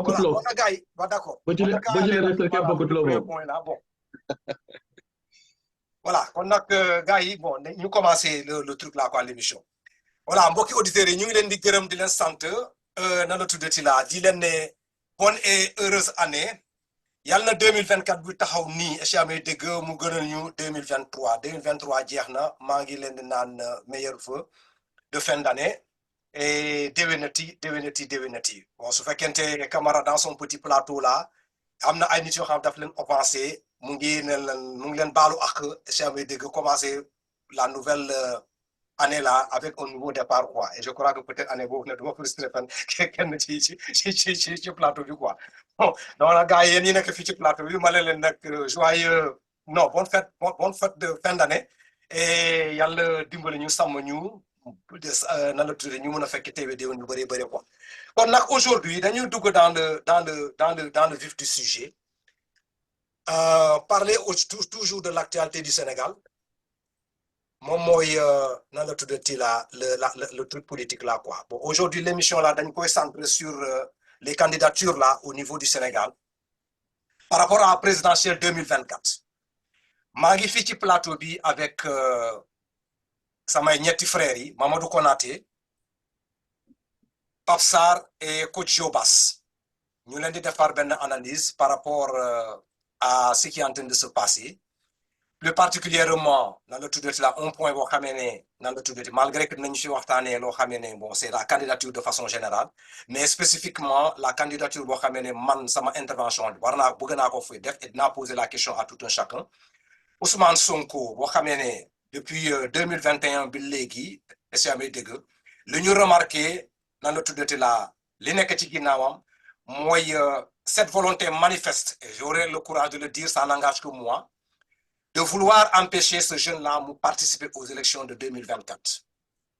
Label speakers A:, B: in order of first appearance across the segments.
A: Voilà,
B: bokkutuloo
A: on a gars, d'accord.
B: boo jëlee réfléchir bokkutuloo
A: Voilà,
B: foofu.
A: point là, bon. Voilà, on a que gars, bon, nous commençons le truc là, quoi, l'émission. Voilà, mbokki auditeurs yi ñu ngi leen di gërëm di leen sant na la tuddati laa di leen ne bonne et heureuse année yàlla na 2024 bu taxaw nii échéance dégg mu gënal ñu 2023 jeex na maa ngi leen di naan meilleur vœu de fin d'année et déwénati bon su fekkente Camara dans son petit plateau là am na ay nit yoo xam daf leen offensé mu ngi leen baalu ak échéance dégg commencé la nouvelle année là avec un nouveau départ quoi et je crois que peut-être année boobu ne duma frustré fan kenn ci plateau bi quoi bon donc la gars yéen ñi nekk fii ci plateau bi ma leen nag joyeux non bonne fête de fin d'année et yàlla dimbali ñu sàmm ñu nan la tuddee ñu mën a fekk teewe déwén yu bëree bëri quoi kon nag aujourd'hui dañuy dugg dans le vif du sujet parler toujours de l'actualité du Sénégal moom mooy nan la tuddati la le truc politique là quoi bon aujourd'hui l'émission là dañ koy centrer sur les candidatures là au niveau du Sénégal par rapport à la présidentielle 2024 maa ngi fii ci plateau bi avec samay ñetti frères yi Mamadou Konaté Pape Sarr et Coach Jobas ñu leen di defar benn analyse par rapport à ce qui est en train de se passer plus particulièrement dans le tuddati là un point boo xamee ne dans le tuddati malgré que nañu ci waxtaanee loo xamee ne bon c'est la candidature de façon générale mais spécifiquement la candidature boo xamee ne man sama intervention bëgg naa ko fi def et dinaa poser la question à tout un chacun Ousmane Sonko boo xamee ne depuis 2021 bi léegi est-ce que dégg lu ñu remarqué dans le tuddati là li nekk ci ginnaawam mooy cette volonté manifeste et j'aurai le courage de le dire ça n'engage que moi de vouloir empêcher ce jeune-là de participer aux élections de 2024.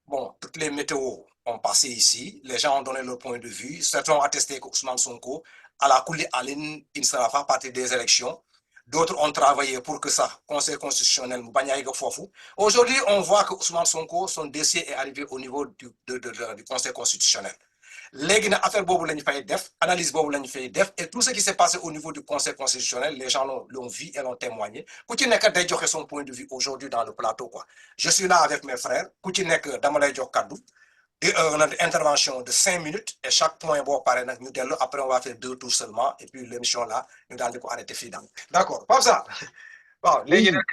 A: Bon, toutes les météos ont passé ici, les gens ont donné leur point de vue, certains ont attesté qu'Ousmane Sonko, à la coulée Aline, il ne sera pas partie des élections. D'autres ont travaillé pour que ça, Conseil constitutionnel, aujourd'hui, on voit que Ousmane Sonko, son dossier est arrivé au niveau du Conseil constitutionnel. Léegi na affaire boobu lañu fay def analyse boobu lañu fay def et tout ce qui s'est passé au niveau du Conseil constitutionnel les gens l'ont vu et l'ont témoigné ku ci nekk day joxe son point de vue aujourd'hui dans le plateau quoi je suis là avec mes frères ku ci nekk dama lay jox kaddu une intervention de 5 minutes et chaque point boo pare nag ñu dellu après on va faire 2 tours seulement et puis l'émission là ñu daal di ko arrêter fii daal d'accord Pape Sarr waaw léegi nag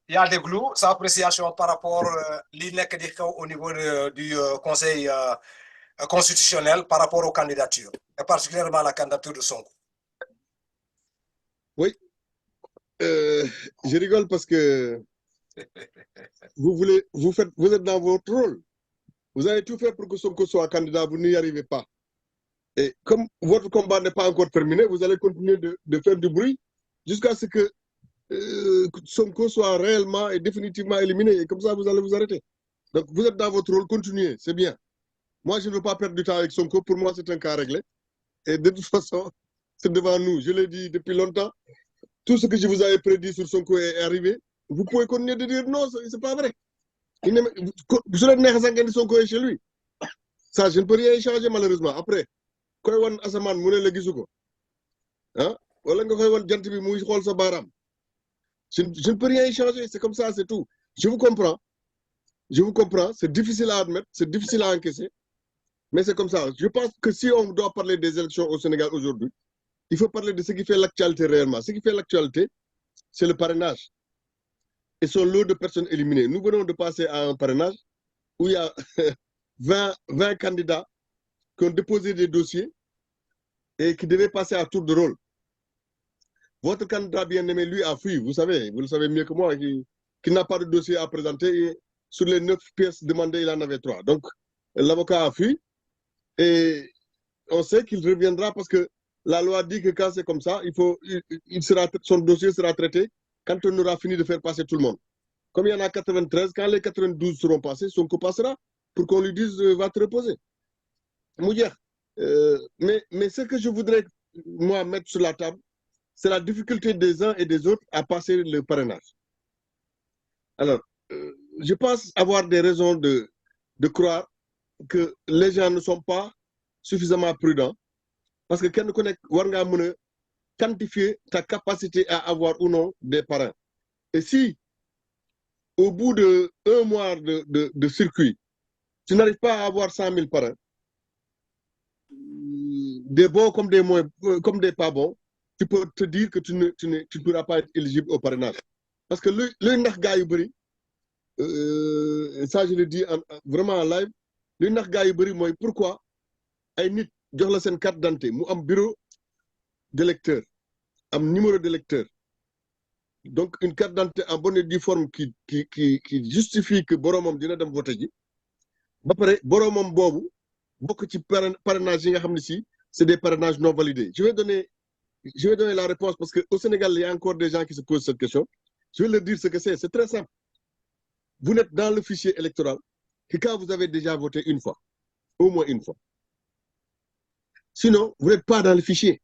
A: yaa déglu sa appréciation par rapport li nekk di xew au niveau du Conseil constitutionnel par rapport aux candidatures, et particulièrement la candidature de Sonko.
C: Oui, je rigole parce que vous êtes dans votre rôle. Vous avez tout fait pour que Sonko soit candidat, vous n'y arrivez pas. Et comme votre combat n'est pas encore terminé, vous allez continuer de faire du bruit jusqu'à ce que Sonko soit réellement et définitivement éliminé. Et comme ça, vous allez vous arrêter. Donc, vous êtes dans votre rôle, continuez, c'est bien. Moi, je ne veux pas perdre du temps avec Sonko. Pour moi, c'est un cas réglé. Et de toute façon, c'est devant nous. Je l'ai dit depuis longtemps. Tout ce que je vous avais prédit sur Sonko est arrivé. Vous pouvez continuer de dire non, ce n'est pas vrai. Vous avez Sonko est chez lui. Ça, je ne peux rien échanger malheureusement. Après, quand on a Asaman, on a le hein? Je ne peux rien échanger. C'est comme ça, c'est tout. Je vous comprends. Je vous comprends. C'est difficile à admettre. C'est difficile à encaisser. Mais c'est comme ça. Je pense que si on doit parler des élections au Sénégal aujourd'hui, il faut parler de ce qui fait l'actualité réellement. Ce qui fait l'actualité, c'est le parrainage. Et son lot de personnes éliminées. Nous venons de passer à un parrainage où il y a 20 candidats qui ont déposé des dossiers et qui devaient passer à tour de rôle. Votre candidat bien-aimé, lui, a fui. Vous le savez mieux que moi, qui n'a pas de dossier à présenter. Et sur les 9 pièces demandées, il en avait 3. Donc, l'avocat a fui. Et on sait qu'il reviendra parce que la loi dit que quand c'est comme ça, son dossier sera traité quand on aura fini de faire passer tout le monde. Comme il y en a 93, quand les 92 seront passés, Sonko passera pour qu'on lui dise va te reposer. Mais ce que je voudrais, moi, mettre sur la table, c'est la difficulté des uns et des autres à passer le parrainage. Alors, je pense avoir des raisons de croire que les gens ne sont pas suffisamment prudents parce que kenn ku nekk war ngaa mën a quantifier ta capacité à avoir ou non des parrains. Et si, au bout de 1 mois de circuit, tu n'arrives pas à avoir 100 000 parrains, des bons comme des moins, comme des pas bons, tu peux te dire que tu ne pourras pas être éligible au parrainage. Parce que le nax gars yu bëri, ça je le dis vraiment en live, le nax gars yu bëri mooy pourquoi ay nit jox la seen carte d'identité mu am bureau d'électeur, am numéro d'électeur. Donc une carte d'identité en bonne et due forme qui justifie que boromam dina dem voter ji. Ba pare boromam boobu bokk ci parrainage yi nga xam ne si c'est des parrainages non validés. Je vais donner la réponse parce qu'au Sénégal, il y a encore des gens qui se posent cette question. Je vais leur dire ce que c'est. C'est très simple. Vous n'êtes dans le fichier électoral que quand vous avez déjà voté une fois, au moins une fois. Sinon, vous n'êtes pas dans le fichier.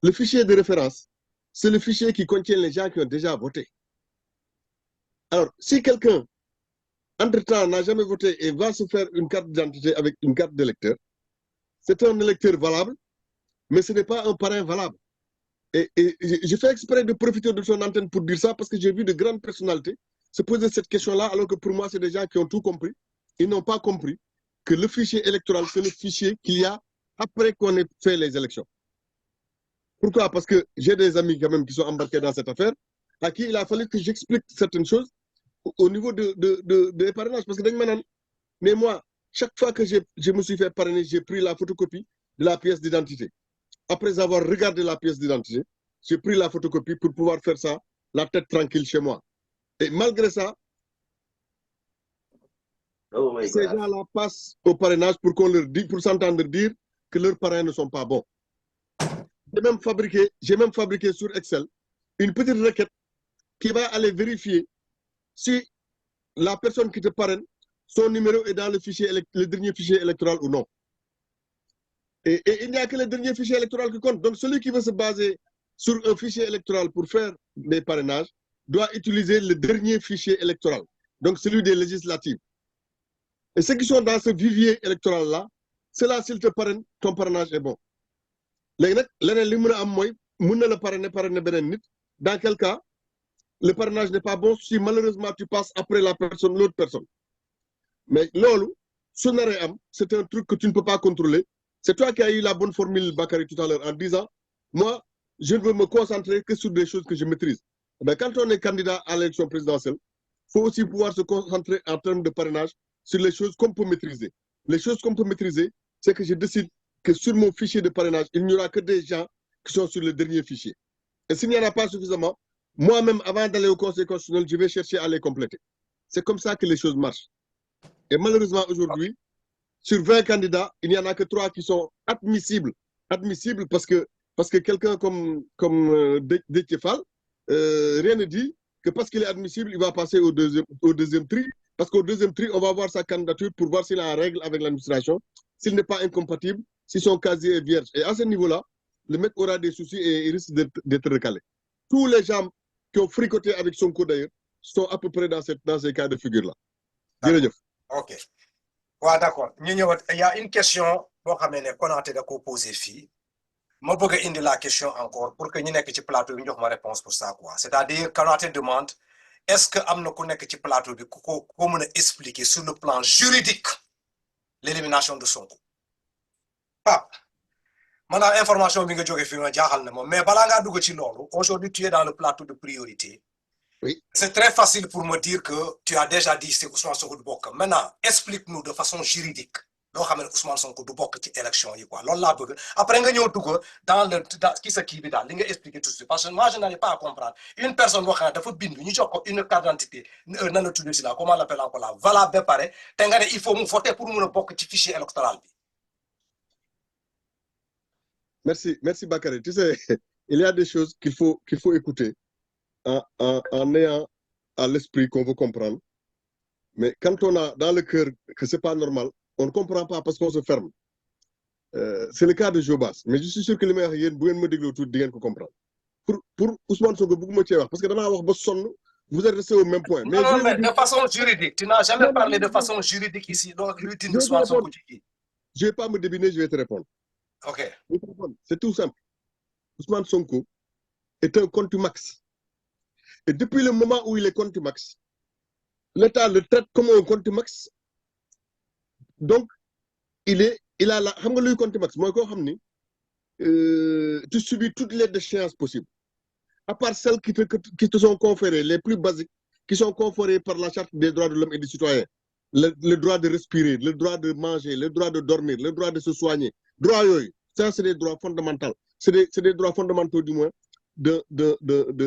C: Le fichier de référence, c'est le fichier qui contient les gens qui ont déjà voté. Alors, si quelqu'un, entre-temps, n'a jamais voté et va se faire une carte d'identité avec une carte d'électeur, c'est un électeur valable, mais ce n'est pas un parrain valable. Et je fais exprès de profiter de son antenne pour dire ça parce que j'ai vu de grandes personnalités se poser cette question-là, alors que pour moi, c'est des gens qui ont tout compris. Ils n'ont pas compris que le fichier électoral, c'est le fichier qu'il y a après qu'on ait fait les élections. Pourquoi? Parce que j'ai des amis quand même qui sont embarqués dans cette affaire, à qui il a fallu que j'explique certaines choses au niveau des parrainages. Parce que mais moi, chaque fois que je me suis fait parrainer, j'ai pris la photocopie de la pièce d'identité. Après avoir regardé la pièce d'identité, j'ai pris la photocopie pour pouvoir faire ça, la tête tranquille chez moi. Et malgré ça, ces gens-là passent au parrainage pour qu'on leur dise, pour s'entendre dire que leurs parrains ne sont pas bons. J'ai même fabriqué sur Excel une petite requête qui va aller vérifier si la personne qui te parraine, son numéro est dans le dernier fichier électoral ou non. Et il n'y a que le dernier fichier électoral qui compte. Donc, celui qui veut se baser sur un fichier électoral pour faire des parrainages doit utiliser le dernier fichier électoral, donc celui des législatives. Et ceux qui sont dans ce vivier électoral-là, c'est là, s'ils te parrainent, ton parrainage est bon. Dans quel cas, le parrainage n'est pas bon si malheureusement tu passes après l'autre personne. Mais lolo, c'est un truc que tu ne peux pas contrôler. C'est toi qui as eu la bonne formule, Bakary, tout à l'heure, en disant, moi, je ne veux me concentrer que sur des choses que je maîtrise. Mais quand on est candidat à l'élection présidentielle, il faut aussi pouvoir se concentrer en termes de parrainage sur les choses qu'on peut maîtriser. Les choses qu'on peut maîtriser, c'est que je décide que sur mon fichier de parrainage, il n'y aura que des gens qui sont sur le dernier fichier. Et s'il n'y en a pas suffisamment, moi-même, avant d'aller au Conseil constitutionnel, je vais chercher à les compléter. C'est comme ça que les choses marchent. Et malheureusement, aujourd'hui, sur 20 candidats, il n'y en a que 3 qui sont admissibles. Admissibles parce que quelqu'un comme Déthié Fall, rien ne dit que parce qu'il est admissible, il va passer au deuxième tri. Parce qu'au deuxième tri, on va voir sa candidature pour voir s'il est en règle avec l'administration, s'il n'est pas incompatible, si son casier est vierge. Et à ce niveau-là, le mec aura des soucis et il risque d'être recalé. Tous les gens qui ont fricoté avec Sonko d'ailleurs sont à peu près dans ces cas de figure-là.
A: Ok. Ouais, d'accord. Il y a une question qu'on a posée ici. Je vais indi la question encore pour que nous ayons un plateau ñu jox ma réponse pour ça quoi. C'est-à-dire quand on te demande est-ce que amna ku nek ci plateau bi ko mëna expliquer sur le plan juridique l'élimination de Sonko. Maintenant information bi nga joggé fi nga jaxal na mo mais bala nga dugg ci lolu aujourd'hui tu es dans le plateau de priorité.
C: Oui.
A: C'est très facile pour me dire que tu as déjà dit c'est Ousmane Sonko du bokk. Maintenant, explique-nous de façon juridique. Loo xam ne Ousmane Sonko du bokk ci élection yi quoi. Loolu laa bëgg. Après nga ñëw dugg dans kii bi daal li nga expliquer tout de suite parce que moi je n'arrive pas à comprendre. Une personne boo xam ne dafa bind ñu jox ko une carte d'identité nan la tudd si la comment on l'appelle encore là valable ba pare te nga ne il faut mu voter pour mun a bokk ci fichier électoral bi.
C: Merci Bakary. Tu sais, il y a des choses qu'il faut écouter. En ayant à l'esprit qu'on veut comprendre. Mais quand on a dans le cœur que ce n'est pas normal, on ne comprend pas parce qu'on se ferme. C'est le cas de Jobas. Mais je suis sûr que les meilleurs, vous me dire tout, vous comprendre. Pour Ousmane Sonko, parce que vous êtes resté au même point. Mais
A: non, mais de façon juridique, tu n'as jamais parlé de façon juridique ici. Donc,
C: je ne vais pas me deviner, je vais te répondre.
A: Ok.
C: C'est tout simple. Ousmane Sonko est un contumax. Et depuis le moment où il est contumax, l'État le traite comme un contumax. Donc, il a la xam nga luy contumax mooy koo xam ni tu subis toutes les déchéances possibles. À part celles qui te sont conférées, les plus basiques, qui sont conférées par la Charte des droits de l'homme et du citoyen. Le droit de respirer, le droit de manger, le droit de dormir, le droit de se soigner. Droits yooyu, ça c'est des droits fondamentaux. C'est des droits fondamentaux du moins de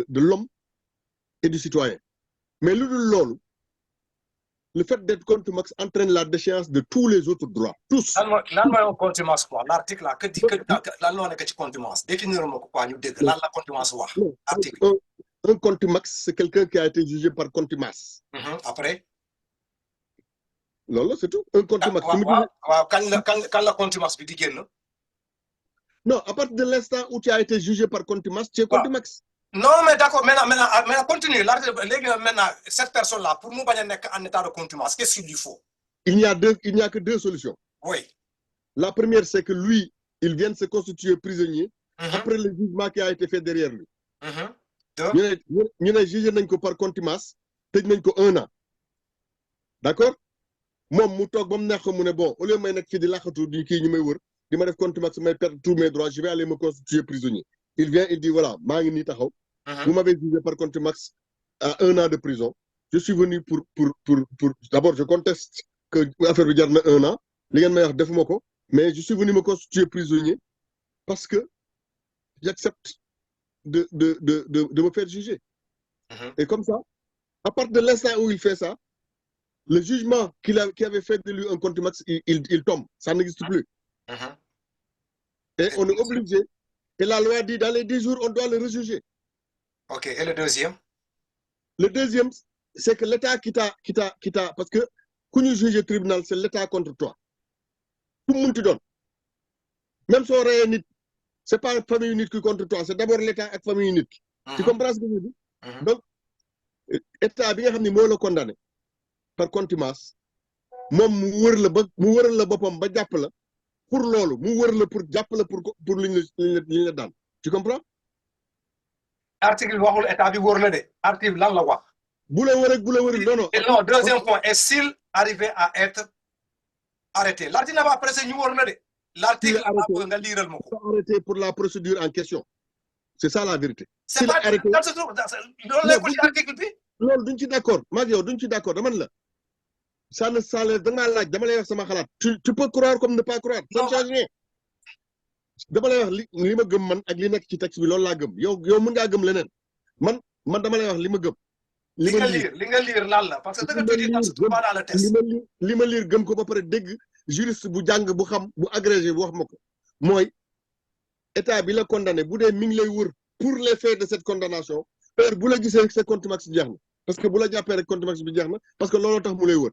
C: l'homme et du citoyen. Mais le fait d'être contumax entraîne la déchéance de tous les autres droits. Tous.
A: Lan mooy contumace quoi l'article là que dit que lan moo nekk ci contumace définir ma ko quoi ñu dégg lan la contumace wax article.
C: Un contumax c'est quelqu'un qui a été jugé par contumace.
A: Après.
C: loolu c'est tout un contumax.
A: waaw kan la contumace bi di génn.
C: Non, à partir de l'instant où tu as été jugé par contumace, tu es contumax.
A: Non, mais d'accord, maintenant, continue. Maintenant, cette personne-là, pour nous, en état de contumace, qu'est-ce qu'il lui faut?
C: Il n'y a que deux solutions.
A: Oui.
C: La première, c'est que lui, il vient de se constituer prisonnier après le jugement qui a été fait derrière lui. Nous avons jugé par contumace, nous avons 1 an. D'accord? Moi, bon, au lieu de me faire de il m'a dit contumax, je perdre tous mes droits, je vais aller me constituer prisonnier. Il vient, il dit voilà, vous m'avez jugé par contumax à 1 an de prison. Je suis venu pour d'abord, je conteste que l'affaire veut dire 1 an. Mais je suis venu me constituer prisonnier parce que j'accepte de me faire juger. Et comme ça, à partir de l'instant où il fait ça, le jugement qui avait fait de lui un contumax, il tombe. Ça n'existe plus. Et on est obligé. Et la loi dit dans les 10 jours, on doit le rejuger.
A: Ok. Et le deuxième?
C: Le deuxième, c'est que l'État qui t'a. Parce que quand nous jugeons le tribunal, c'est l'État contre toi. Tout le monde te donne. Même si on est ce n'est pas la famille unique qui est contre toi, c'est d'abord l'État et la famille unique. Tu comprends ce que je dis? Donc, l'État, bien sûr, moi le condamné par contumace. Moi, je le pour lolo, pour l'une dan. Tu comprends?
A: Article waxul état bi wër la de. Article lan la wax?
C: Non.
A: Non, deuxième point, est-il arrivé à être arrêté? L'article va presser ñu wër la de. L'article nga liral mako.
C: Arrêté pour la procédure en question. C'est ça la vérité.
A: C'est pas arrêté. Loolu nekkul ci article bi.
C: Loolu duñ ci d'accord. Mag yow duñ ci d'accord dama la. Ça ne s'enlève dama laaj dama lay wax sama xalaat. Tu peux croire comme ne pas croire. Ça ne change rien. Dama lay wax li ma gëm man ak li nekk ci texte bi loolu laa gëm yow mën ngaa gëm leneen man dama lay wax li ma gëm.
A: li nga lire lan la parce que da nga tudd ça se trouve pas dans le texte.
C: li ma lire gëm ko ba pare dégg juriste bu jàng bu xam bu agrégé bu wax ma ko mooy état bi la condamné bu dee mi ngi lay wër pour les faits de cette condamnation heure bu la gisee rek sa contumax jeex na parce que bu la jàppee rek contumax bi jeex na parce que looloo tax mu lay wër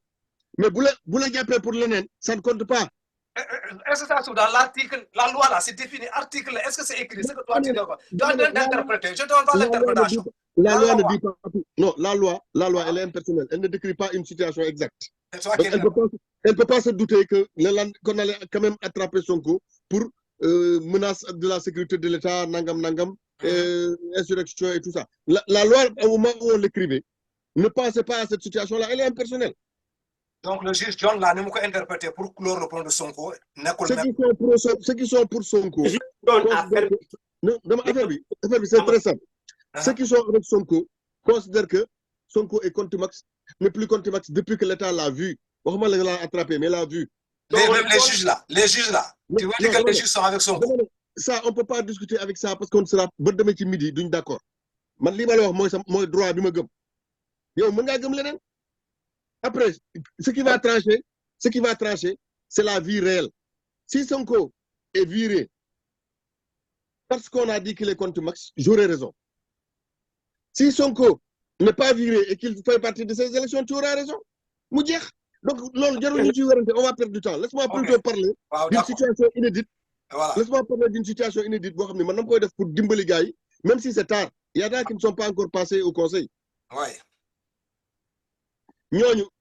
C: mais bu la jàppee pour leneen ça ne compte pas.
A: Est-ce que ça se trouve dans l'article, la loi là, c'est défini, article, est-ce que c'est écrit? C'est que toi tu dois l'interpréter. Je donne pas l'interprétation.
C: La loi ne dit pas tout. Non, la loi, elle est impersonnelle. Elle ne décrit pas une situation exacte. Donc, elle ne peut pas se douter qu'on allait quand même attraper Sonko pour menace de la sécurité de l'État, nangam, insurrection et tout ça. La loi, au moment où on l'écrivait, ne pensait pas à cette situation-là. Elle est impersonnelle.
A: Donc le juge John là, nous avons interprété pour clore le point de Sonko.
C: Ceux qui sont pour Sonko. C'est très simple. Ceux qui sont avec Sonko considèrent que Sonko est contumax, n'est plus contumax depuis que l'État l'a vu. Comment l'a attrapé, mais l'a vu.
A: Les juges là. Tu veux dire que les juges sont avec Sonko?
C: Ça, on ne peut pas discuter avec ça parce qu'on sera demain midi, d'une d'accord. Man li ma la wax moy droit bi ma gëm. Yow mën nga gëm leneen. Après, ce qui va trancher, c'est la vie réelle. Si Sonko est viré parce qu'on a dit qu'il est contumax, j'aurais raison. Si Sonko n'est pas viré et qu'il fait partie de ces élections, tu auras raison. Donc, on va perdre du temps. Laisse-moi plutôt parler d'une situation inédite. Voilà. Laisse-moi parler d'une situation inédite. Pour Dimbali Gaï, même si c'est tard, il y en a qui ne sont pas encore passés au conseil.
A: Ouais.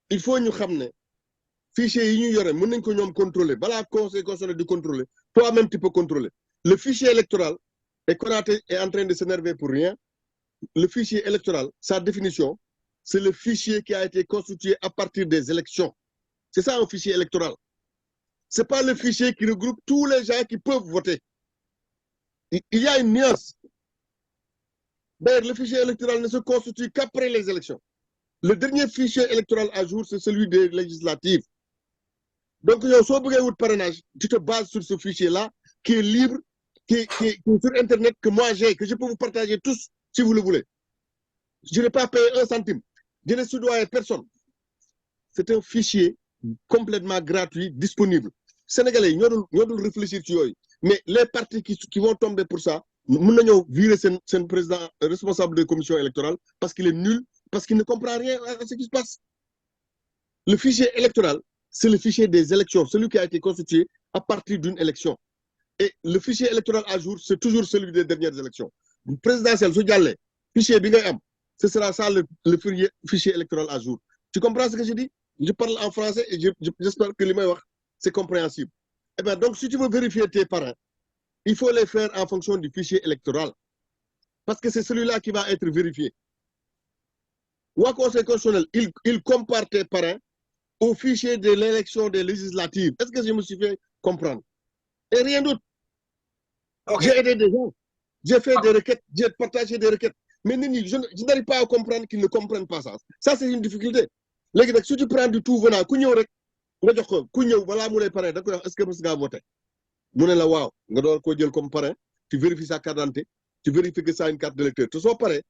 C: Il faut nous ramener fichier yi ñu yoré mën nañ ko ñom contrôler bala conseil constitutionnel de contrôler toi-même tu peux contrôler. Le fichier électoral, et Konaté est en train de s'énerver pour rien, le fichier électoral, sa définition, c'est le fichier qui a été constitué à partir des élections. C'est ça un fichier électoral. Ce n'est pas le fichier qui regroupe tous les gens qui peuvent voter. Il y a une nuance. D'ailleurs, le fichier électoral ne se constitue qu'après les élections. Le dernier fichier électoral à jour, c'est celui des législatives. Donc, parrainage, tu te bases sur ce fichier-là, qui est libre, qui est sur Internet, que moi j'ai, que je peux vous partager tous, si vous le voulez. Je n'ai pas payé 1 centime. Je ne soudoie personne. C'est un fichier complètement gratuit, disponible. Sénégalais, nous devons réfléchir sur eux. Mais les partis qui vont tomber pour ça, nous devons virer ce président responsable de la commission électorale parce qu'il est nul, parce qu'il ne comprend rien à ce qui se passe. Le fichier électoral, c'est le fichier des élections, celui qui a été constitué à partir d'une élection. Et le fichier électoral à jour, c'est toujours celui des dernières élections. Le présidentiel, le fichier BIGAM, ce sera ça le fichier électoral à jour. Tu comprends ce que je dis? Je parle en français et j'espère que c'est compréhensible. Eh bien, donc, si tu veux vérifier tes parrains, il faut les faire en fonction du fichier électoral. Parce que c'est celui-là qui va être vérifié. Ou à Conseil constitutionnel, il compare tes parrains au fichier de l'élection des législatives. Est-ce que je me suis fait comprendre? Et rien d'autre. Okay. J'ai aidé des gens, j'ai fait des requêtes, j'ai partagé des requêtes. Mais je n'arrive pas à comprendre qu'ils ne comprennent pas ça. Ça, c'est une difficulté. Si tu prends du tout venant, est-ce que tu as voté? Comme parrain, tu vérifies sa carte d'identité, tu vérifies que ça a une carte d'électeur. Tu sois pareil.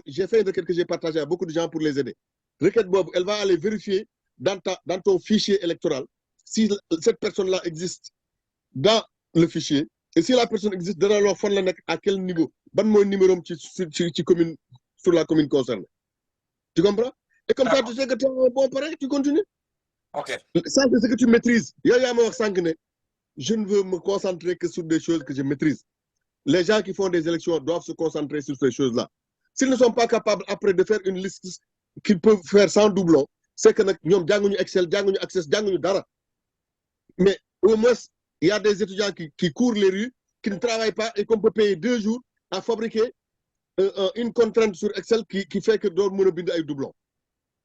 C: J'ai fait une requête que j'ai partagée à beaucoup de gens pour les aider. Requête Bob, elle va aller vérifier dans ton fichier électoral si cette personne-là existe dans le fichier. Et si la personne existe, dans leur fond, à quel niveau? Ban mon numéro sur la commune concernée. Tu comprends? Et comme ça, tu sais que tu es un bon pareil, tu continues.
A: Ok.
C: Ça, c'est ce que tu maîtrises. Je ne veux me concentrer que sur des choses que je maîtrise. Les gens qui font des élections doivent se concentrer sur ces choses-là. S'ils ne sont pas capables après de faire une liste qu'ils peuvent faire sans doublon, c'est que nous avons Excel, nous avons Access, nous avons Dara. Mais au moins, il y a des étudiants qui courent les rues, qui ne travaillent pas et qu'on peut payer 2 jours à fabriquer une contrainte sur Excel qui fait que d'autres ne peuvent pas doublons.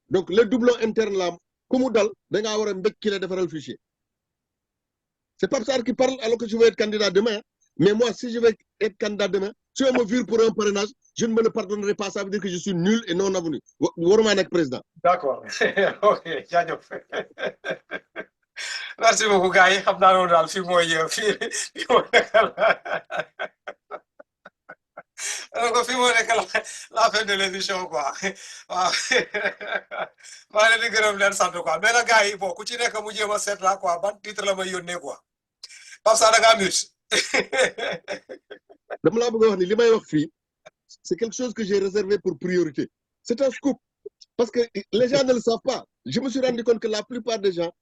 C: Donc, les doublons internes là, comme on dit, il y a un mec qui a fait le fichier. C'est pas ça qui parle alors que je veux être candidat demain. Mais moi, si je veux être candidat demain, si on me vire pour un parrainage, je ne me le pardonnerai pas. Ça veut dire que je suis nul et non avenu. Président.
A: D'accord. Ok, merci beaucoup, gars. Je sais que la fin de l'émission, quoi. Mais les gars, bon, continue comme vous dites, c'est là, quoi. Ban titre la mayonnaise, quoi. Pas ça, la gamme.
C: C'est quelque chose que j'ai réservé pour priorité. C'est un scoop. Parce que les gens ne le savent pas. Je me suis rendu compte que la plupart des gens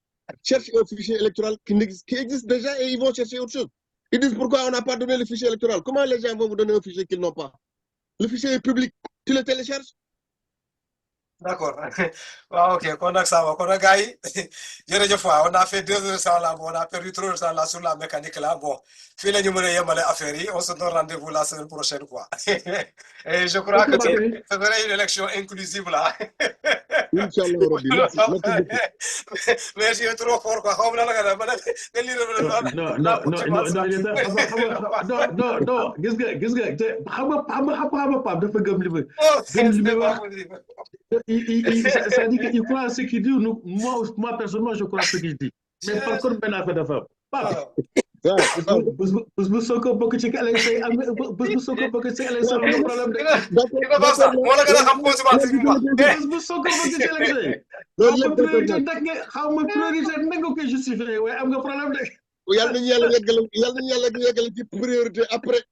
C: cherchent un fichier électoral qui existe déjà et ils vont chercher autre chose. Ils disent pourquoi on n'a pas donné le fichier électoral. Comment les gens vont vous donner un fichier qu'ils n'ont pas? Le fichier est public. Tu le télécharges?
A: D'accord. Ok, on a ça. On a gagné. On a fait 2 heures sans là. On a perdu 3 heures sans là sur la mécanique là. Bon, on se donne rendez-vous la semaine prochaine, quoi. Et je crois que c'est une élection inclusive là. Mais je suis trop fort, quoi.
B: Ça dit qu'il croit à ce qu'il dit. Moi, personnellement, je crois à ce qu'il dit. Mais par contre, Ben a fait d'affaires.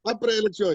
C: Après élection.